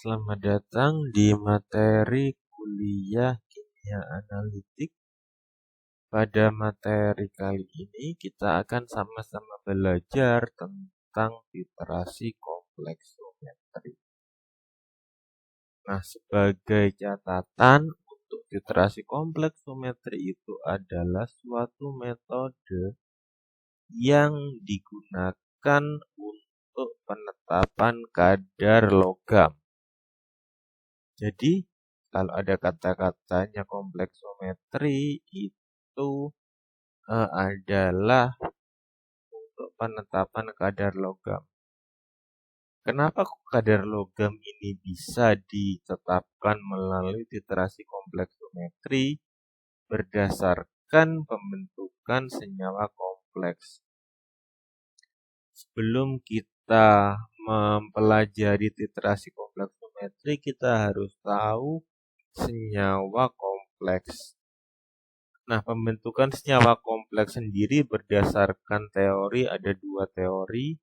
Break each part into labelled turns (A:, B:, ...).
A: Selamat datang di materi kuliah kimia analitik. Pada materi kali ini kita akan sama-sama belajar tentang literasi kompleksometri. Nah, sebagai catatan, untuk literasi kompleksometri itu adalah suatu metode yang digunakan untuk penetapan kadar logam. Jadi, kalau ada kata-katanya kompleksometri itu adalah untuk penetapan kadar logam. Kenapa kadar logam ini bisa ditetapkan melalui literasi kompleksometri berdasarkan pembentukan senyawa kompleks? Sebelum kita mempelajari literasi kompleksometri, kita harus tahu senyawa kompleks. Nah, pembentukan senyawa kompleks sendiri berdasarkan teori, ada dua teori.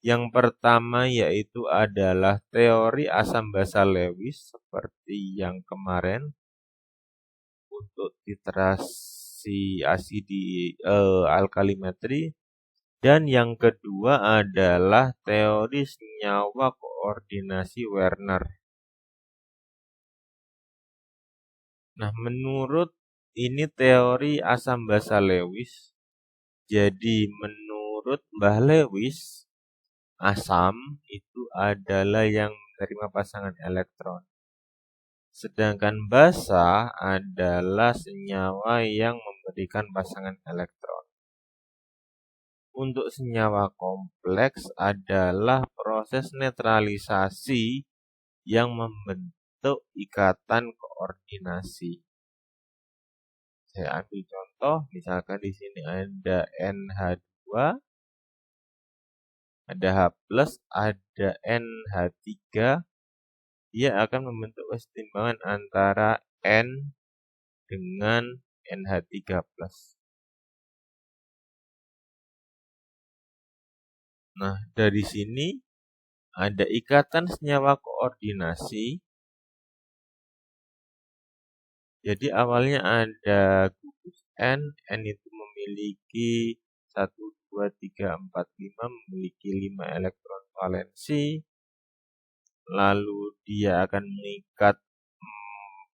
A: Yang pertama yaitu adalah teori asam basa Lewis seperti yang kemarin untuk literasi alkalimetri. Dan yang kedua adalah teori senyawa koordinasi Werner. Nah, menurut ini teori asam basa Lewis. Jadi menurut Mbah Lewis, asam itu adalah yang menerima pasangan elektron. Sedangkan basa adalah senyawa yang memberikan pasangan elektron. Untuk senyawa kompleks adalah proses netralisasi yang membentuk ikatan koordinasi. Saya ambil contoh, misalkan di sini ada NH2, ada H+, ada NH3. Dia akan membentuk kesetimbangan antara N dengan NH3+. Nah, dari sini ada ikatan senyawa koordinasi. Jadi awalnya ada gugus N itu memiliki 1, 2, 3, 4, 5, memiliki 5 elektron valensi. Lalu dia akan mengikat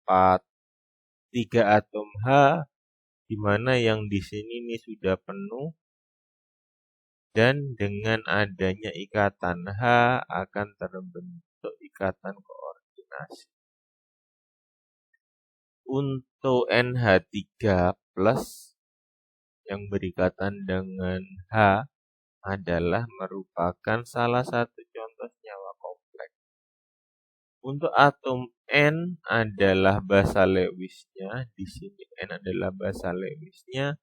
A: 3 atom H, di mana yang di sini ini sudah penuh. Dan dengan adanya ikatan H akan terbentuk ikatan koordinasi. Untuk NH3+ yang berikatan dengan H adalah merupakan salah satu contoh senyawa kompleks. Untuk atom N adalah basa Lewisnya, di sini N adalah basa Lewisnya,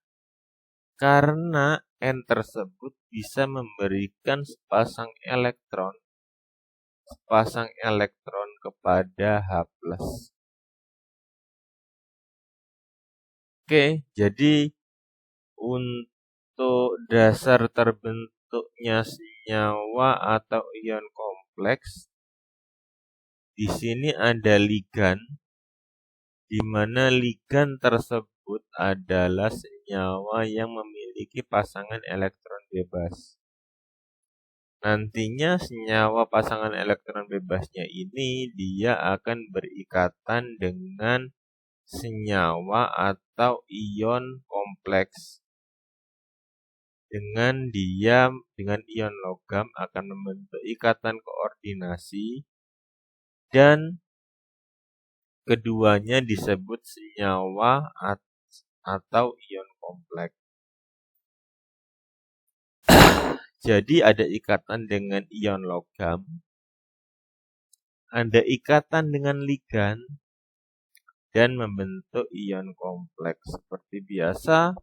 A: karena N tersebut bisa memberikan sepasang elektron kepada H+. Oke, jadi untuk dasar terbentuknya senyawa atau ion kompleks, di sini ada ligan, di mana ligan tersebut adalah senyawa yang memiliki pasangan elektron bebas. Nantinya senyawa pasangan elektron bebasnya ini dia akan berikatan dengan senyawa atau ion kompleks. Dengan ion logam akan membentuk ikatan koordinasi dan keduanya disebut senyawa atau ion kompleks. Jadi ada ikatan dengan ion logam, ada ikatan dengan ligan, dan membentuk ion kompleks. Seperti biasa,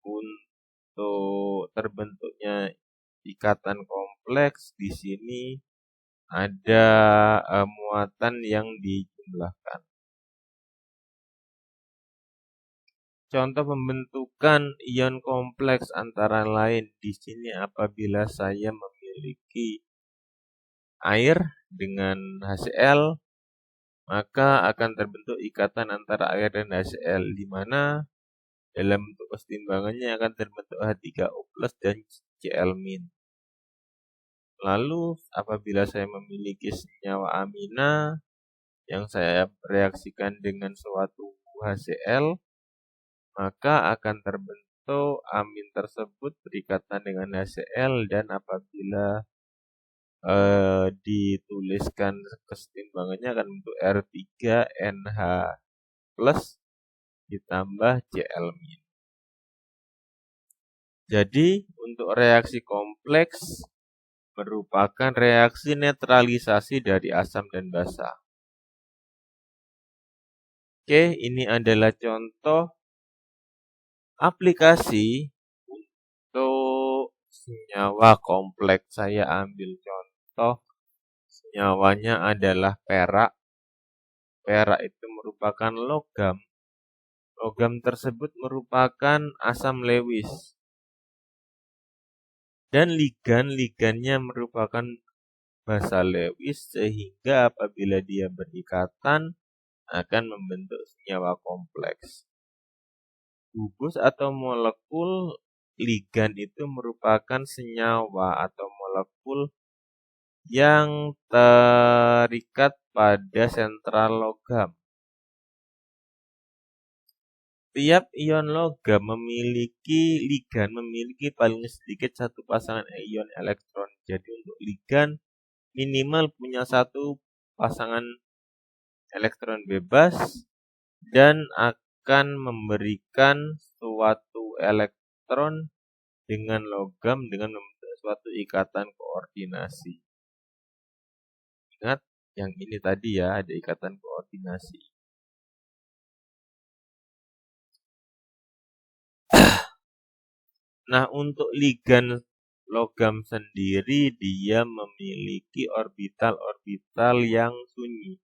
A: untuk terbentuknya ikatan kompleks di sini ada muatan yang dijumlahkan. Contoh pembentukan ion kompleks antara lain di sini apabila saya memiliki air dengan HCl, maka akan terbentuk ikatan antara air dan HCl, di mana dalam bentuk kesetimbangannya akan terbentuk H3O+ dan Cl-. Lalu apabila saya memiliki senyawa amina yang saya reaksikan dengan suatu HCl, maka akan terbentuk amin tersebut berikatan dengan HCl, dan apabila dituliskan kesetimbangannya akan bentuk R3NH+ ditambah Cl-. Jadi untuk reaksi kompleks merupakan reaksi netralisasi dari asam dan basa. Oke, ini adalah contoh aplikasi untuk senyawa kompleks. Saya ambil contoh senyawanya adalah perak. Perak itu merupakan logam. Logam tersebut merupakan asam Lewis. Dan ligan-ligannya merupakan basa Lewis, sehingga apabila dia berikatan akan membentuk senyawa kompleks. Gugus atau molekul ligan itu merupakan senyawa atau molekul yang terikat pada sentral logam. Tiap ion logam memiliki ligan memiliki paling sedikit satu pasangan ion elektron. Jadi untuk ligan minimal punya satu pasangan elektron bebas dan akan memberikan suatu elektron dengan logam dengan membentuk suatu ikatan koordinasi. Ingat yang ini tadi ya, ada ikatan koordinasi. Nah, untuk ligan logam sendiri dia memiliki orbital-orbital yang sunyi,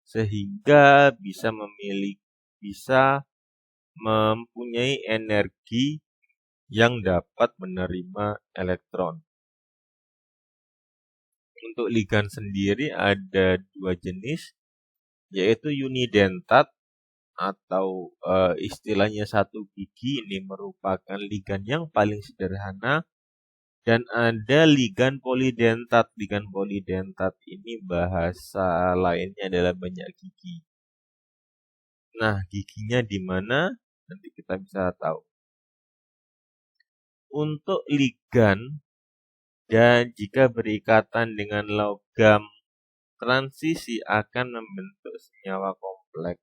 A: sehingga bisa mempunyai energi yang dapat menerima elektron. Untuk ligan sendiri ada dua jenis, yaitu unidentat atau istilahnya satu gigi, ini merupakan ligan yang paling sederhana, dan ada ligan polidentat. Ligan polidentat ini bahasa lainnya adalah banyak gigi. Nah, giginya di mana? Nanti kita bisa tahu. Untuk ligan dan jika berikatan dengan logam transisi akan membentuk senyawa kompleks.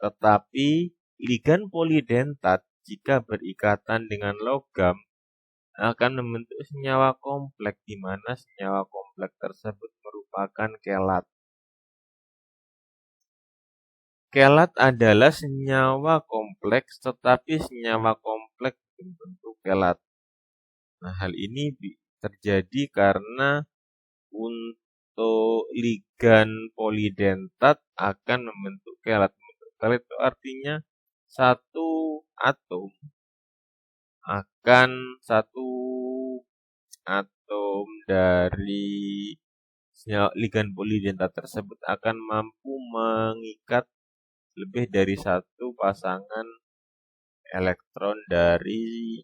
A: Tetapi ligan polidentat jika berikatan dengan logam akan membentuk senyawa kompleks, di mana senyawa kompleks tersebut merupakan kelat. Kelat adalah senyawa kompleks, tetapi senyawa kompleks berbentuk kelat. Nah, hal ini terjadi karena untuk ligan polidentat akan membentuk kelat. Kelat itu artinya satu atom dari ligan polidentat tersebut akan mampu mengikat lebih dari satu pasangan elektron dari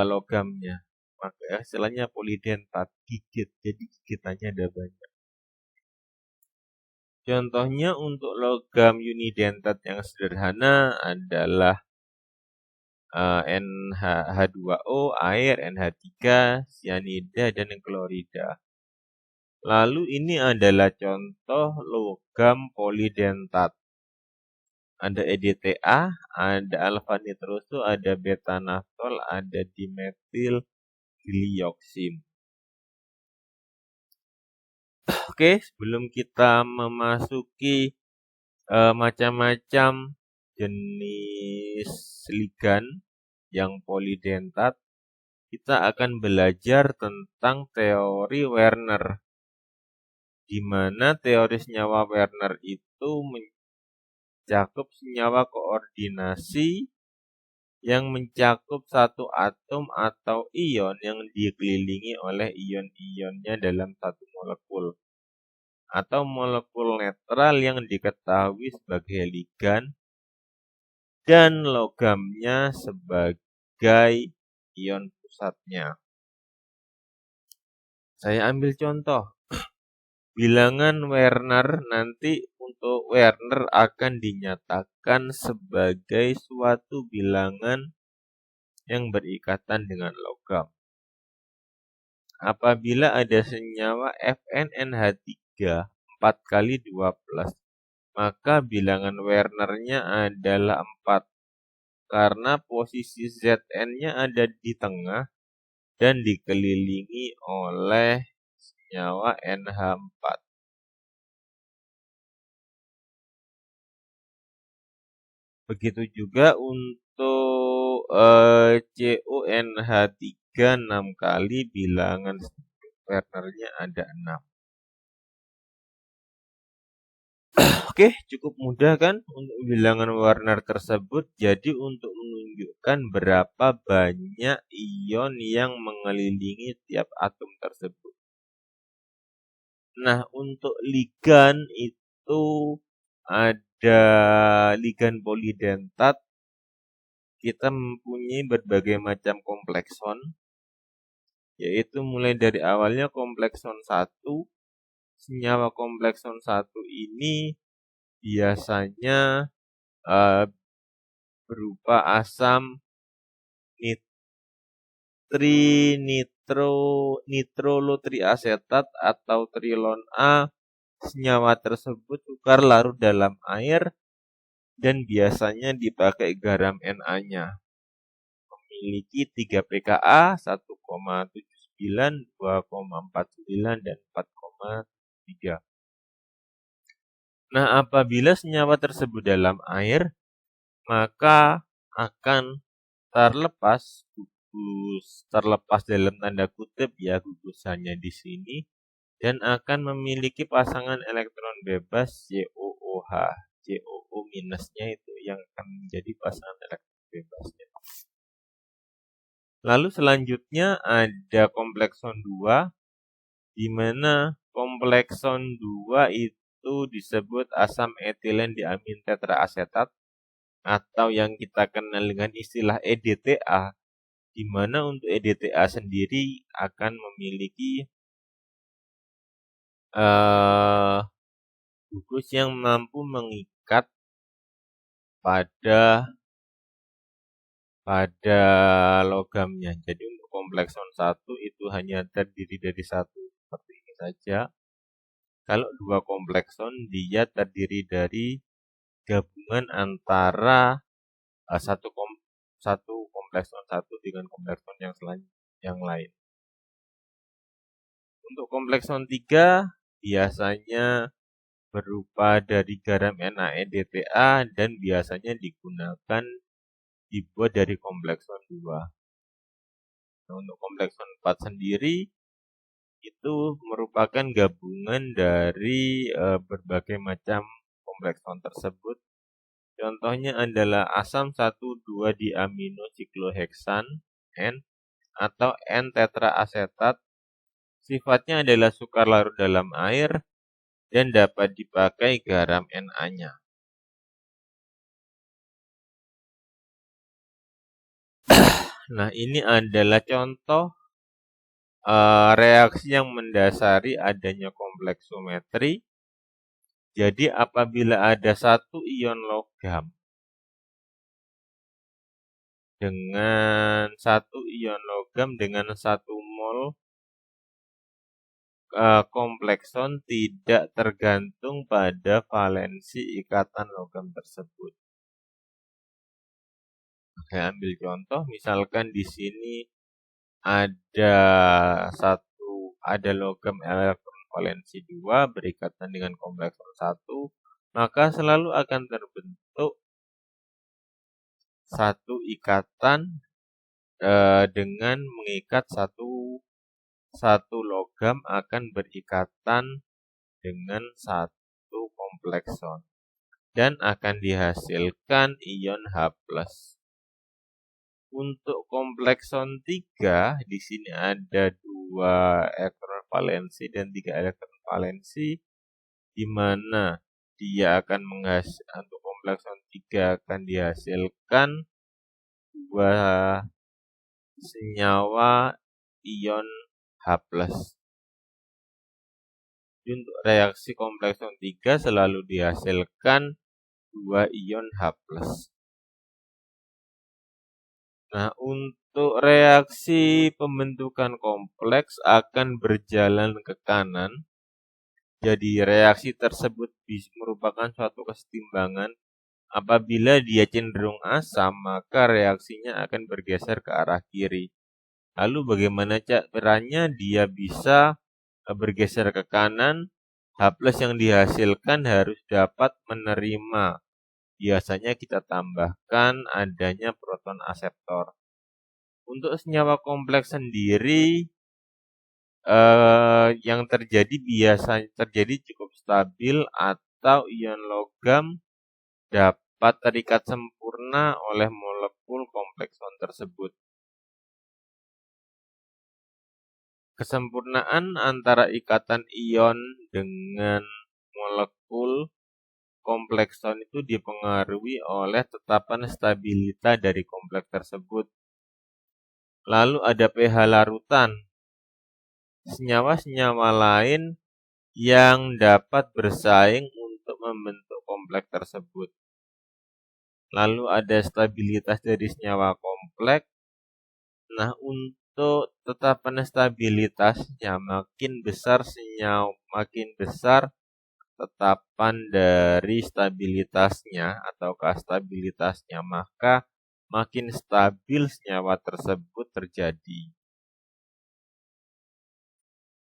A: logamnya. Maka istilahnya polidentat, gigit. Jadi gigitannya ada banyak. Contohnya untuk logam unidentat yang sederhana adalah H2O, air, NH3, sianida, dan klorida. Lalu ini adalah contoh logam polidentat. Ada EDTA, ada alfa nitroso, ada beta naftol, ada dimetil glioksim. Oke, sebelum kita memasuki macam-macam jenis ligan yang polidentat, kita akan belajar tentang teori Werner, di mana teori senyawa Werner itu mencakup senyawa koordinasi yang mencakup satu atom atau ion yang dikelilingi oleh ion-ionnya dalam satu molekul, atau molekul netral yang diketahui sebagai ligan dan logamnya sebagai ion pusatnya. Saya ambil contoh. Bilangan Werner nanti untuk Werner akan dinyatakan sebagai suatu bilangan yang berikatan dengan logam. Apabila ada senyawa FnNH3 4 kali 2+, maka bilangan Werner-nya adalah 4 karena posisi Zn-nya ada di tengah dan dikelilingi oleh senyawa NH4. Begitu juga untuk CuNH3 6 kali, bilangan Werner-nya ada 6. Oke, cukup mudah kan untuk bilangan Werner tersebut. Jadi untuk menunjukkan berapa banyak ion yang mengelilingi tiap atom tersebut. Nah, untuk ligan itu ada ligan polidentat. Kita mempunyai berbagai macam komplekson, yaitu mulai dari awalnya komplekson 1. Senyawa komplekson 1 ini biasanya berupa asam nitrolotriasetat atau trilon A. Senyawa tersebut sukar larut dalam air dan biasanya dipakai garam Na-nya. Memiliki 3 pKa, 1,79, 2,49, dan 4,3. Nah, apabila senyawa tersebut dalam air, maka akan terlepas dalam tanda kutip ya gugusannya di sini, dan akan memiliki pasangan elektron bebas COOH. COO minusnya itu yang akan menjadi pasangan elektron bebasnya. Lalu selanjutnya ada komplekson 2, di mana komplekson 2 itu disebut asam etilen diamin tetraasetat atau yang kita kenal dengan istilah EDTA, di mana untuk EDTA sendiri akan memiliki gugus yang mampu mengikat pada logamnya. Jadi untuk komplekson 1 itu hanya terdiri dari 1 seperti ini saja. Kalau 2 komplekson dia terdiri dari gabungan antara satu komplekson 1 dengan komplekson yang lain. Untuk komplekson 3 biasanya berupa dari garam NaEDTA dan biasanya dibuat dari komplekson 2. Nah, untuk komplekson 4 sendiri itu merupakan gabungan dari berbagai macam komplekson tersebut. Contohnya adalah asam 1,2-diaminosikloheksan N atau N-tetraasetat. Sifatnya adalah sukar larut dalam air dan dapat dipakai garam Na-nya. Nah, ini adalah contoh reaksi yang mendasari adanya kompleksometri. Jadi apabila ada satu ion logam dengan 1 mol komplekson tidak tergantung pada valensi ikatan logam tersebut. Saya ambil contoh, misalkan di sini ada logam elektron valensi 2 berikatan dengan komplekson 1, maka selalu akan terbentuk satu ikatan dengan mengikat satu logam akan berikatan dengan satu komplekson dan akan dihasilkan ion H+. Untuk komplekson 3, di sini ada 2 elektron valensi dan 3 elektron valensi, di mana dia akan untuk komplekson 3 akan dihasilkan 2 senyawa ion H+. Untuk reaksi komplekson 3 selalu dihasilkan 2 ion H+. Nah, untuk reaksi pembentukan kompleks akan berjalan ke kanan. Jadi reaksi tersebut merupakan suatu kesetimbangan. Apabila dia cenderung asam, maka reaksinya akan bergeser ke arah kiri. Lalu bagaimana caranya dia bisa bergeser ke kanan? H+ yang dihasilkan harus dapat menerima. Biasanya kita tambahkan adanya proton aseptor. Untuk senyawa kompleks sendiri, yang biasanya terjadi cukup stabil atau ion logam dapat terikat sempurna oleh molekul komplekson tersebut. Kesempurnaan antara ikatan ion dengan molekul komplekson itu dipengaruhi oleh tetapan stabilitas dari kompleks tersebut. Lalu ada pH larutan. Senyawa-senyawa lain yang dapat bersaing untuk membentuk kompleks tersebut. Lalu ada stabilitas dari senyawa kompleks. Nah, untuk tetapan stabilitasnya makin besar tetapan dari stabilitasnya atau stabilitasnya, maka makin stabil senyawa tersebut terjadi.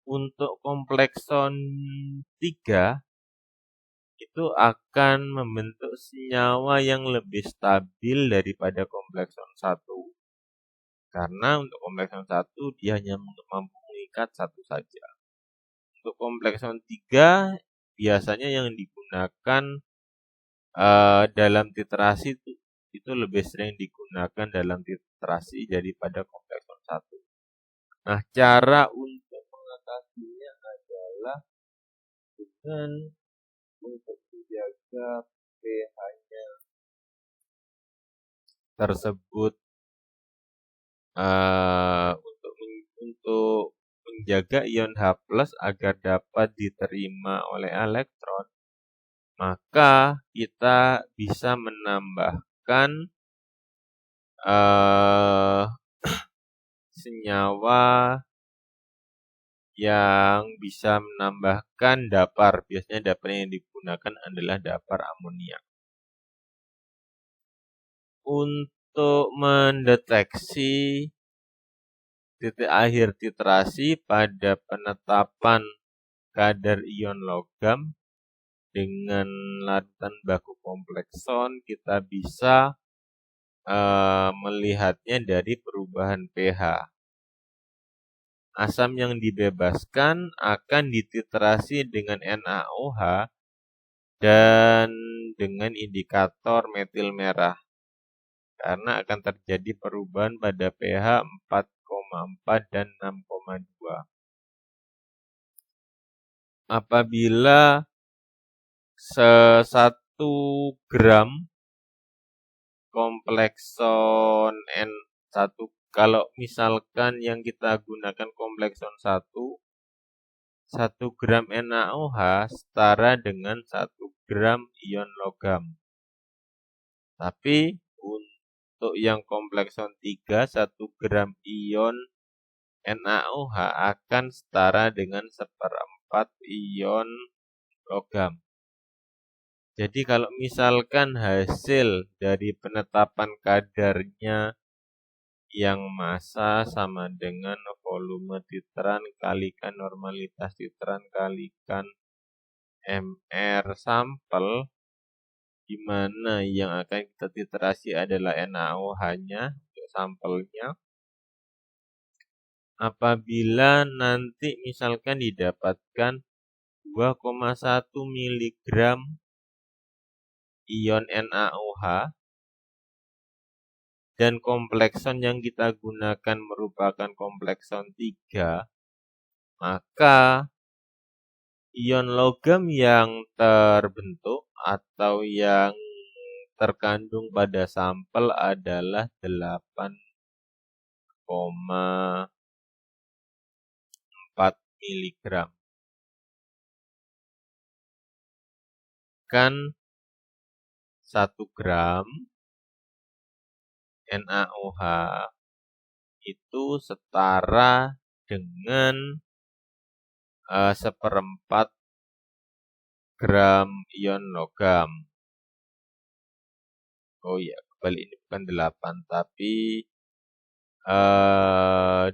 A: Untuk komplekson 3 itu akan membentuk senyawa yang lebih stabil daripada komplekson 1. Karena untuk komplekson 1 dia hanya mampu mengikat satu saja. Untuk komplekson 3 biasanya yang digunakan dalam titrasi itu lebih sering digunakan dalam titrasi daripada komplekson 1. Nah, cara untuk mengatasinya adalah dengan untuk menjaga pH-nya tersebut untuk menjaga ion H+ agar dapat diterima oleh elektron, maka kita bisa menambahkan senyawa yang bisa menambahkan dapar. Biasanya dapar yang digunakan adalah dapar amonia. Untuk mendeteksi titik akhir titrasi pada penetapan kadar ion logam dengan larutan baku komplekson, kita bisa melihatnya dari perubahan pH. Asam yang dibebaskan akan dititrasi dengan NaOH dan dengan indikator metil merah, karena akan terjadi perubahan pada pH 4,4 dan 6,2. Apabila 1 gram komplekson N1, kalau misalkan yang kita gunakan komplekson 1 gram NaOH setara dengan 1 gram ion logam. Tapi untuk yang komplekson 3, 1 gram ion NaOH akan setara dengan 1/4 ion logam. Jadi kalau misalkan hasil dari penetapan kadarnya yang massa sama dengan volume titran kalikan normalitas titran kalikan MR sampel, di mana yang akan kita titrasi adalah NaOH-nya untuk sampelnya. Apabila nanti misalkan didapatkan 2,1 mg ion NaOH dan komplekson yang kita gunakan merupakan komplekson 3, maka ion logam yang terbentuk atau yang terkandung pada sampel adalah 8,4 mg. Kan 1 gram NaOH itu setara dengan 1/4 gram ion logam. Oh ya, kembali ini bukan 8, tapi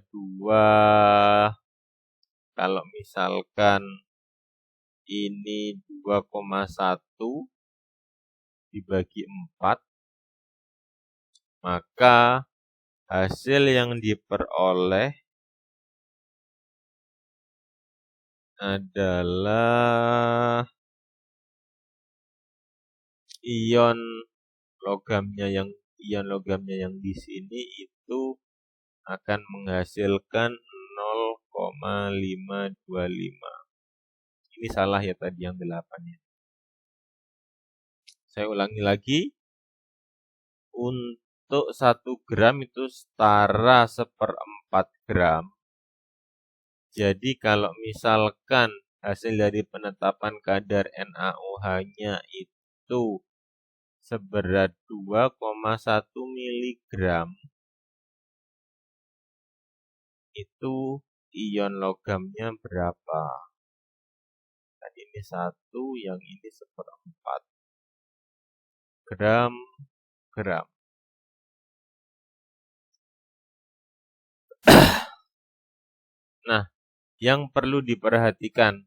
A: 2, kalau misalkan ini 2,1 dibagi 4, maka hasil yang diperoleh adalah ion logamnya yang di sini itu akan menghasilkan 0,525. Ini salah ya tadi yang 8 ya. Saya ulangi lagi. Untuk 1 gram itu setara 1/4 gram. Jadi kalau misalkan hasil dari penetapan kadar NaOH-nya itu seberat 2,1 mg, itu ion logamnya berapa? Tadi ini 1, yang ini 1/4 gram. Nah, yang perlu diperhatikan,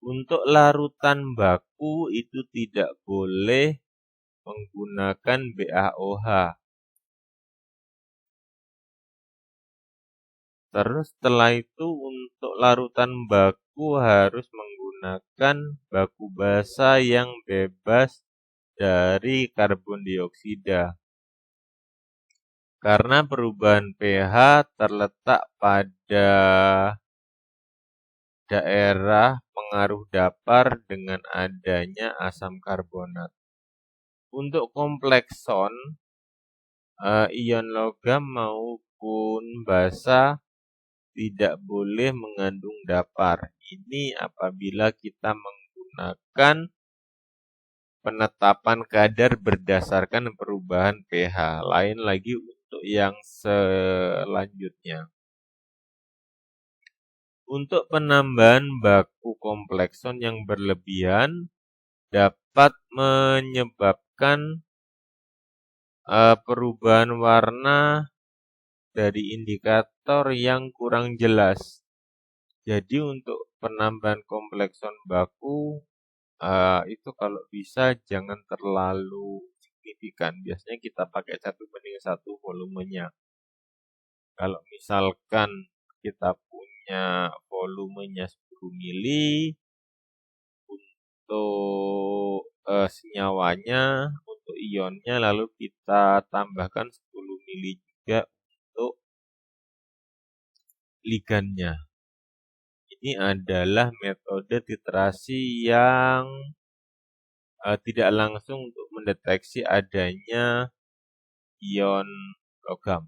A: untuk larutan baku itu tidak boleh menggunakan BaOH. Terus setelah itu untuk larutan baku harus menggunakan baku basa yang bebas dari karbon dioksida. Karena perubahan pH terletak pada daerah pengaruh dapar dengan adanya asam karbonat. Untuk komplekson, ion logam maupun basa tidak boleh mengandung dapar. Ini apabila kita menggunakan penetapan kadar berdasarkan perubahan pH. Lain lagi untuk yang selanjutnya. Untuk penambahan baku komplekson yang berlebihan dapat menyebabkan perubahan warna dari indikator yang kurang jelas. Jadi untuk penambahan komplekson baku itu kalau bisa jangan terlalu signifikan. Biasanya kita pakai 1:1 volumenya. Kalau misalkan kita punya volumenya 10 mili, untuk senyawanya, untuk ionnya, lalu kita tambahkan 10 mili juga untuk ligannya. Ini adalah metode titrasi yang tidak langsung untuk mendeteksi adanya ion logam.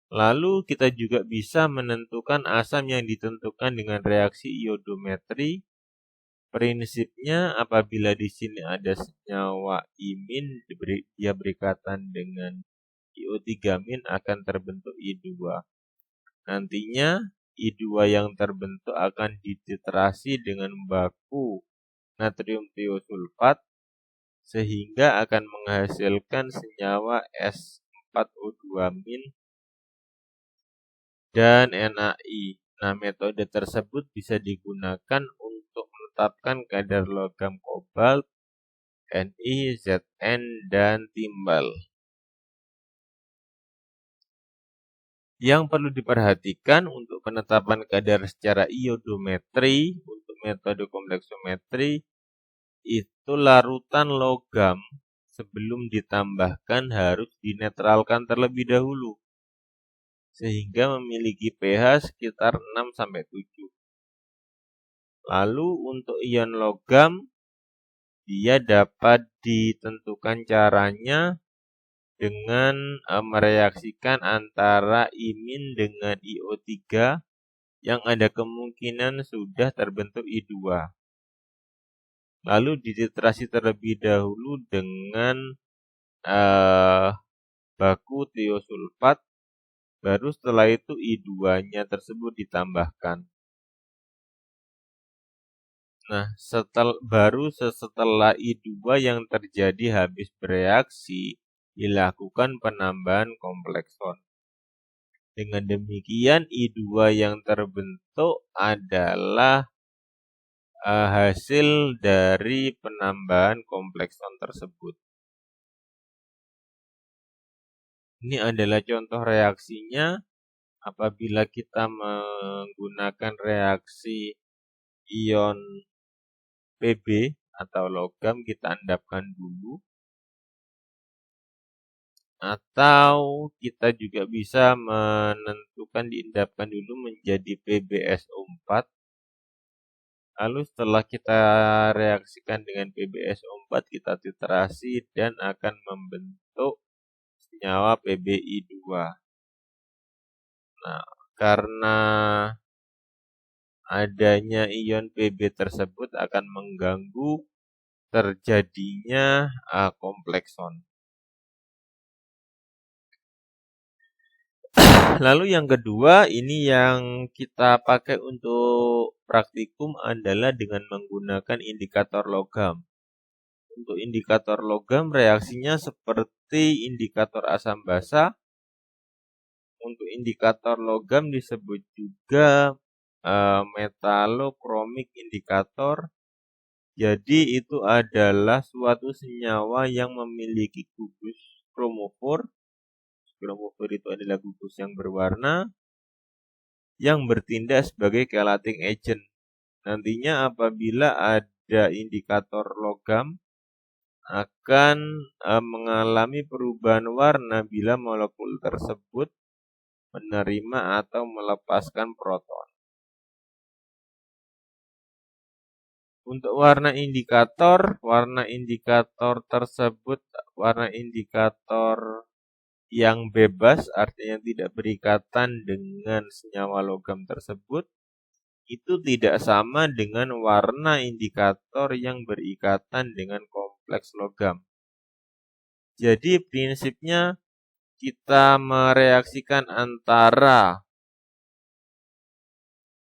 A: Lalu kita juga bisa menentukan asam yang ditentukan dengan reaksi iodometri. Prinsipnya apabila di sini ada senyawa imin, dia berikatan dengan IO3- akan terbentuk I2. Nantinya I2 yang terbentuk akan dititrasi dengan baku natrium tiosulfat sehingga akan menghasilkan senyawa S4O2- dan NaI. Nah, metode tersebut bisa digunakan untuk menetapkan kadar logam kobalt, Ni, Zn, dan timbal. Yang perlu diperhatikan untuk penetapan kadar secara iodometri, untuk metode kompleksometri, itu larutan logam sebelum ditambahkan harus dinetralkan terlebih dahulu, sehingga memiliki pH sekitar 6-7. Lalu untuk ion logam, dia dapat ditentukan caranya dengan mereaksikan antara imin dengan IO3 yang ada kemungkinan sudah terbentuk I2. Lalu dititrasi terlebih dahulu dengan baku tiosulfat, baru setelah itu I2-nya tersebut ditambahkan. Nah, setelah I2 yang terjadi habis bereaksi, dilakukan penambahan komplekson. Dengan demikian, I2 yang terbentuk adalah hasil dari penambahan komplekson tersebut. Ini adalah contoh reaksinya apabila kita menggunakan reaksi ion Pb atau logam, kita endapkan dulu. Atau kita juga bisa menentukan diendapkan dulu menjadi PbSO4. Lalu setelah kita reaksikan dengan PbSO4, kita titrasi dan akan membentuk senyawa PbI2. Nah, karena adanya ion Pb tersebut akan mengganggu terjadinya komplekson. Lalu yang kedua, ini yang kita pakai untuk praktikum adalah dengan menggunakan indikator logam. Untuk indikator logam reaksinya seperti indikator asam basa. Untuk indikator logam disebut juga metalokromik indikator. Jadi itu adalah suatu senyawa yang memiliki gugus kromofor. Kromofor itu adalah gugus yang berwarna yang bertindak sebagai chelating agent. Nantinya apabila ada indikator logam akan mengalami perubahan warna bila molekul tersebut menerima atau melepaskan proton. Untuk warna indikator tersebut warna indikator yang bebas, artinya tidak berikatan dengan senyawa logam tersebut, itu tidak sama dengan warna indikator yang berikatan dengan kompleks logam. Jadi prinsipnya kita mereaksikan antara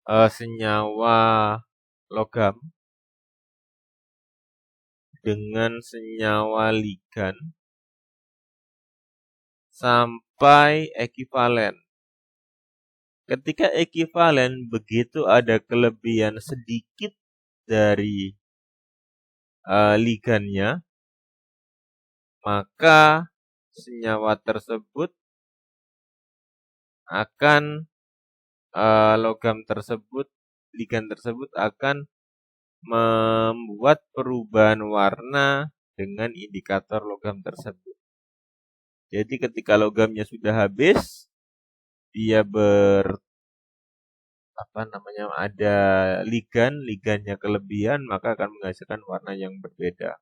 A: senyawa logam dengan senyawa ligan sampai ekivalen. Ketika ekivalen, begitu ada kelebihan sedikit dari ligannya, maka senyawa tersebut akan ligan tersebut akan membuat perubahan warna dengan indikator logam tersebut. Jadi ketika logamnya sudah habis, dia ada ligannya kelebihan, maka akan menghasilkan warna yang berbeda.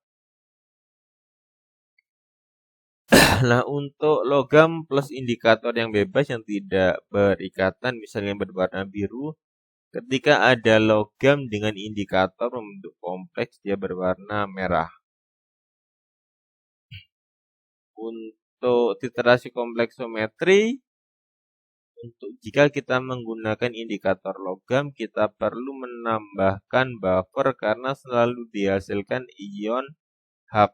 A: Nah, untuk logam plus indikator yang bebas yang tidak berikatan, misalnya berwarna biru, ketika ada logam dengan indikator membentuk kompleks, dia berwarna merah. Untuk titrasi kompleksometri, jika kita menggunakan indikator logam, kita perlu menambahkan buffer karena selalu dihasilkan ion H+.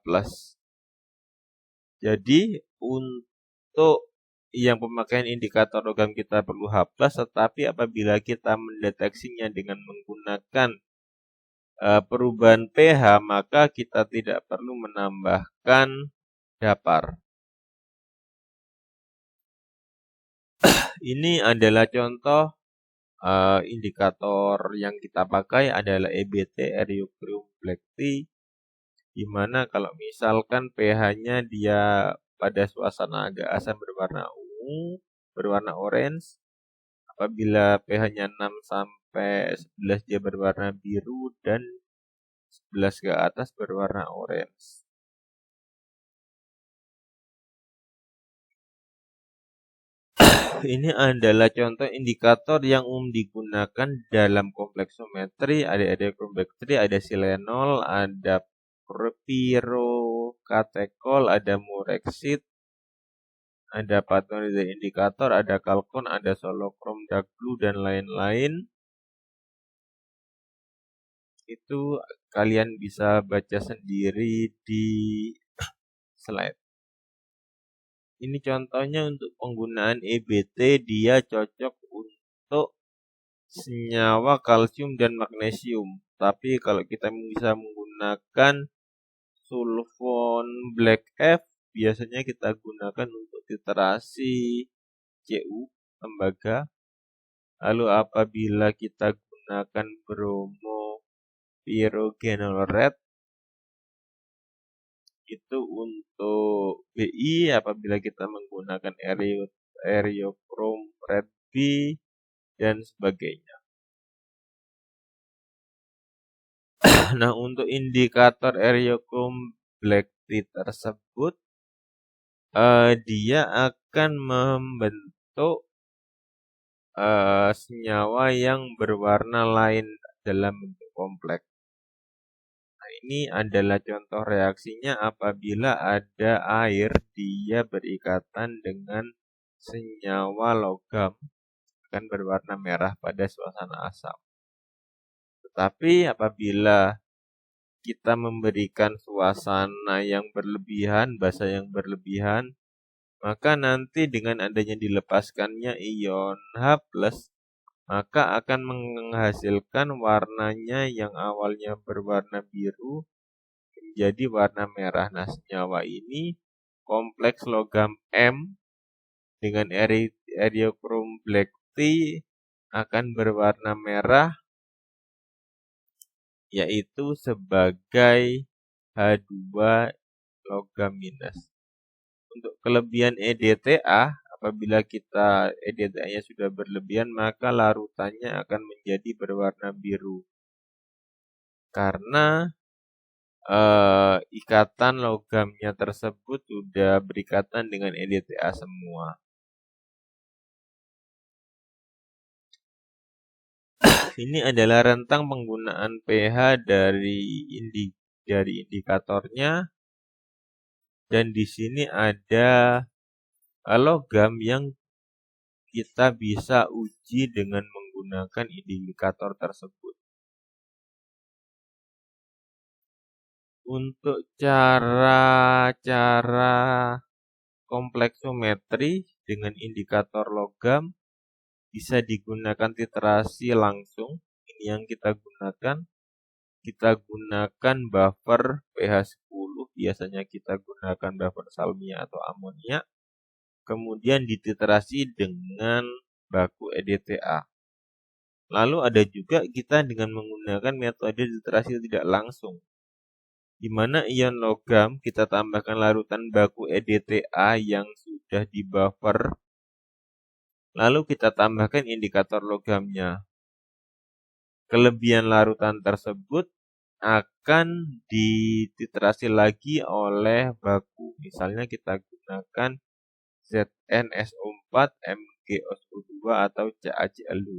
A: Jadi untuk yang pemakaian indikator logam kita perlu H+, tetapi apabila kita mendeteksinya dengan menggunakan perubahan pH, maka kita tidak perlu menambahkan dapar. Ini adalah contoh indikator yang kita pakai adalah EBT, Eriophyllum Black Tea, Dimana kalau misalkan pH-nya dia pada suasana agak asam berwarna ungu, berwarna orange, apabila pH-nya 6 sampai 11 dia berwarna biru dan 11 ke atas berwarna orange. Ini adalah contoh indikator yang umum digunakan dalam kompleksometri. Ada krombektri, ada silenol, ada pirokatekol, ada murexit, ada pathogenic indikator, ada kalkon, ada solokrom, dark blue, dan lain-lain. Itu kalian bisa baca sendiri di slide. Ini contohnya untuk penggunaan EBT, dia cocok untuk senyawa kalsium dan magnesium. Tapi kalau kita bisa menggunakan sulfon black F, biasanya kita gunakan untuk titrasi Cu, tembaga. Lalu apabila kita gunakan bromo pyrogenol red, itu untuk BI. Apabila kita menggunakan eriochrome red B dan sebagainya. Nah, untuk indikator eriochrome black tea tersebut, dia akan membentuk senyawa yang berwarna lain dalam bentuk kompleks. Nah, ini adalah contoh reaksinya apabila ada air, dia berikatan dengan senyawa logam, akan berwarna merah pada suasana asam. Tetapi apabila kita memberikan suasana yang berlebihan, basa yang berlebihan, maka nanti dengan adanya dilepaskannya ion H+, maka akan menghasilkan warnanya yang awalnya berwarna biru menjadi warna merah. Nah, senyawa ini kompleks logam M dengan eriochrome black tea akan berwarna merah, yaitu sebagai H2 logam minus. Untuk kelebihan EDTA, apabila kita EDTA-nya sudah berlebihan, maka larutannya akan menjadi berwarna biru. Karena ikatan logamnya tersebut sudah berikatan dengan EDTA semua. Ini adalah rentang penggunaan pH dari indikatornya. Dan di sini ada logam yang kita bisa uji dengan menggunakan indikator tersebut. Untuk cara kompleksometri dengan indikator logam bisa digunakan titrasi langsung. Ini yang kita gunakan. Kita gunakan buffer pH 10, biasanya kita gunakan buffer salmia atau amonia. Kemudian dititrasi dengan baku EDTA. Lalu ada juga kita dengan menggunakan metode titrasi tidak langsung, di mana ion logam kita tambahkan larutan baku EDTA yang sudah di buffer, lalu kita tambahkan indikator logamnya. Kelebihan larutan tersebut akan dititrasi lagi oleh baku. Misalnya kita gunakan ZnSO4, MgSO2 atau CaCl2.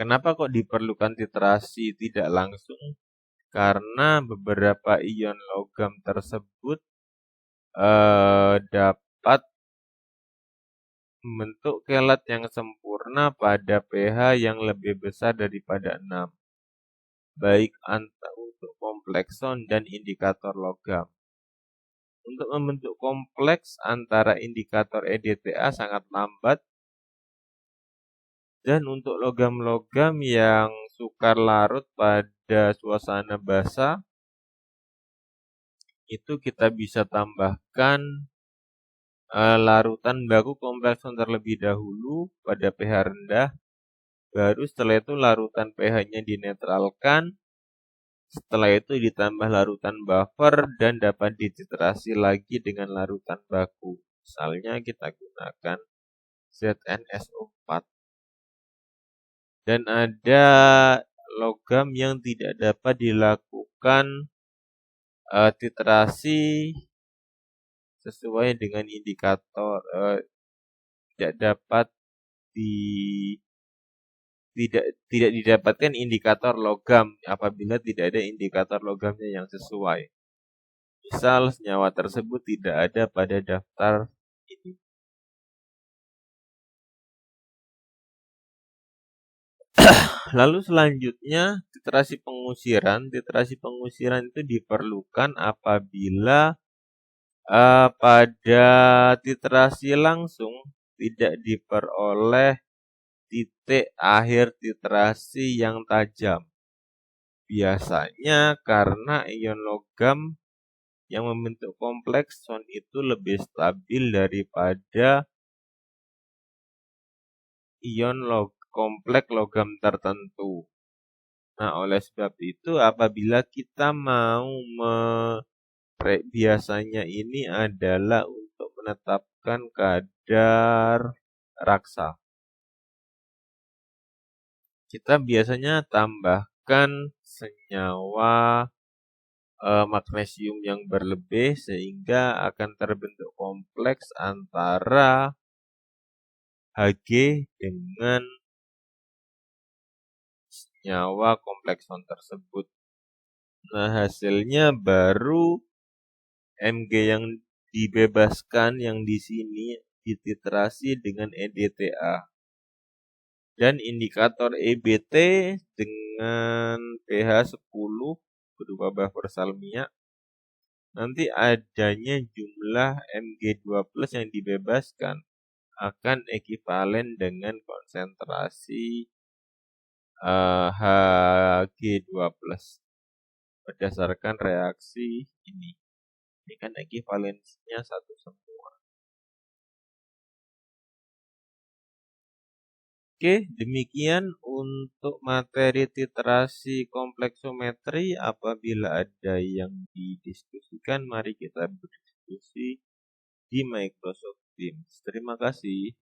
A: Kenapa kok diperlukan titrasi tidak langsung? Karena beberapa ion logam tersebut dapat membentuk kelat yang sempurna pada pH yang lebih besar daripada 6, baik untuk komplekson dan indikator logam. Untuk membentuk kompleks antara indikator EDTA sangat lambat, dan untuk logam-logam yang sukar larut pada suasana basah, itu kita bisa tambahkan larutan baku komplekson terlebih dahulu pada pH rendah, baru setelah itu larutan pH-nya dinetralkan, Setelah itu ditambah larutan buffer dan dapat dititerasi lagi dengan larutan baku. Misalnya kita gunakan ZnSO4. Dan ada logam yang tidak dapat dilakukan titerasi sesuai dengan indikator, tidak dapat tidak didapatkan indikator logam apabila tidak ada indikator logamnya yang sesuai. Misal senyawa tersebut tidak ada pada daftar ini. Lalu selanjutnya titerasi pengusiran. Titerasi pengusiran itu diperlukan apabila pada titerasi langsung tidak diperoleh titik akhir titerasi yang tajam. Biasanya karena ion logam yang membentuk kompleks sound itu lebih stabil daripada ion kompleks logam tertentu. Nah, oleh sebab itu apabila kita mau biasanya ini adalah untuk menetapkan kadar raksa. Kita biasanya tambahkan senyawa magnesium yang berlebih sehingga akan terbentuk kompleks antara Hg dengan senyawa komplekson tersebut. Nah, hasilnya baru Mg yang dibebaskan yang di sini dititerasi dengan EDTA. Dan indikator EBT dengan pH 10 berupa buffer salmiak. Nanti adanya jumlah Mg2+ yang dibebaskan akan ekivalen dengan konsentrasi Hg2+ berdasarkan reaksi ini. Ini kan ekivalensinya satu semua. Oke, demikian untuk materi titerasi kompleksometri. Apabila ada yang didiskusikan, mari kita berdiskusi di Microsoft Teams. Terima kasih.